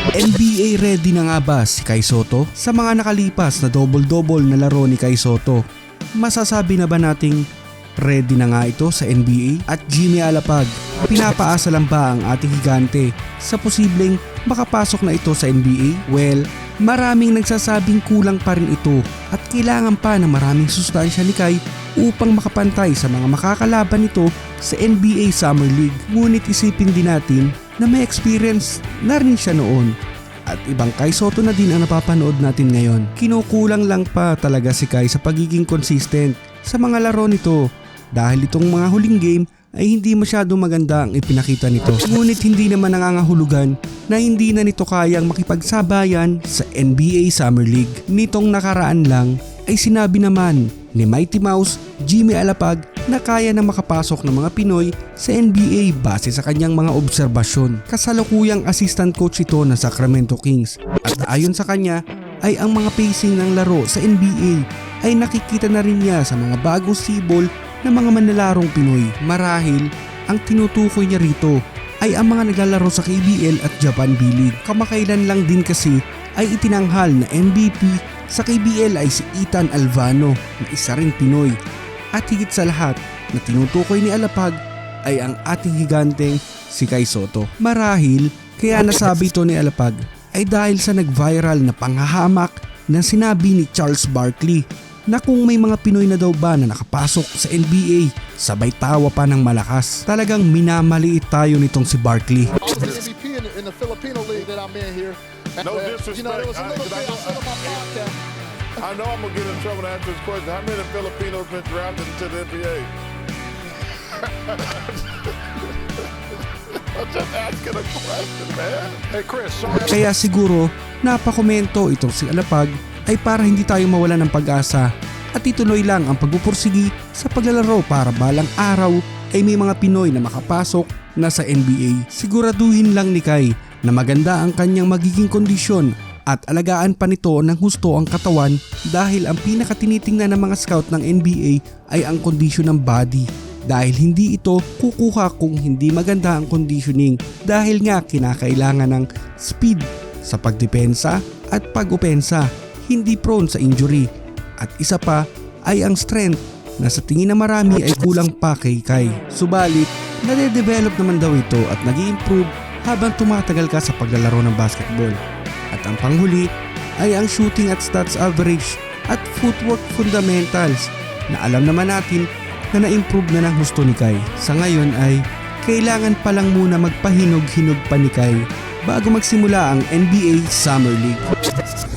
NBA ready na nga ba si Kai Sotto? Sa mga nakalipas na double-double na laro ni Kai Sotto, masasabi na ba nating ready na nga ito sa NBA? At Jimmy Alapag, pinapaasa lang ba ang ating higante sa posibleng makapasok na ito sa NBA? Well, maraming nagsasabing kulang pa rin ito at kailangan pa ng maraming sustansya ni Kai upang makapantay sa mga makakalaban nito sa NBA Summer League. Ngunit isipin din natin na may experience na rin siya noon at ibang Kai Sotto na din ang napapanood natin ngayon. Kinukulang lang pa talaga si Kai sa pagiging consistent sa mga laro nito dahil itong mga huling game ay hindi masyadong maganda ang ipinakita nito. Ngunit hindi naman nangangahulugan na hindi na nito kayang makipagsabayan sa NBA Summer League. Nitong nakaraan lang ay sinabi naman ni Mighty Mouse Jimmy Alapag na kaya na makapasok ng mga Pinoy sa NBA base sa kanyang mga obserbasyon. Kasalukuyang assistant coach ito ng Sacramento Kings at ayon sa kanya ay ang mga pacing ng laro sa NBA ay nakikita na rin niya sa mga bagong sibol ng mga manlalarong Pinoy. Marahil ang tinutukoy niya rito ay ang mga naglalaro sa KBL at Japan B-League. Kamakailan lang din kasi ay itinanghal na MVP sa KBL ay si Ethan Alvano na isa ring Pinoy. At higit sa lahat na tinutukoy ni Alapag ay ang ating higanteng si Kai Sotto. Marahil kaya nasabi ito ni Alapag ay dahil sa nag-viral na panghahamak na sinabi ni Charles Barkley na kung may mga Pinoy na daw ba na nakapasok sa NBA, sabay tawa pa ng malakas. Talagang minamaliit tayo nitong si Barkley. MVP in the Filipino league that I'm in here. No disrespect. You know, there was a little bit I said on my podcast. I know I'm gonna get in trouble to answer this question. How many Filipinos been drafted into the NBA? I'm just asking a question, man. Hey Chris, sorry. Kaya siguro napakomento itong si Alapag ay para hindi tayo mawala ng pag-asa at ituloy lang ang pagpupursigi sa paglalaro para balang araw ay may mga Pinoy na makapasok na sa NBA. Siguraduhin lang ni Kai na maganda ang kanyang magiging kondisyon at alagaan pa nito ng husto ang katawan dahil ang pinakatinitingnan ng mga scout ng NBA ay ang kondisyon ng body. Dahil hindi ito kukuha kung hindi maganda ang conditioning dahil nga kinakailangan ng speed sa pagdepensa at pag-opensa, hindi prone sa injury. At isa pa ay ang strength na sa tingin na marami ay kulang pa kay Kai. Subalit, nade-develop naman daw ito at nag-i-improve habang tumatagal ka sa paglalaro ng basketball. At ang panghuli ay ang shooting at stats average at footwork fundamentals na alam naman natin na na-improve na ng husto ni Kai. Sa ngayon ay kailangan pa lang muna magpahinog-hinog pa ni Kai bago magsimula ang NBA Summer League.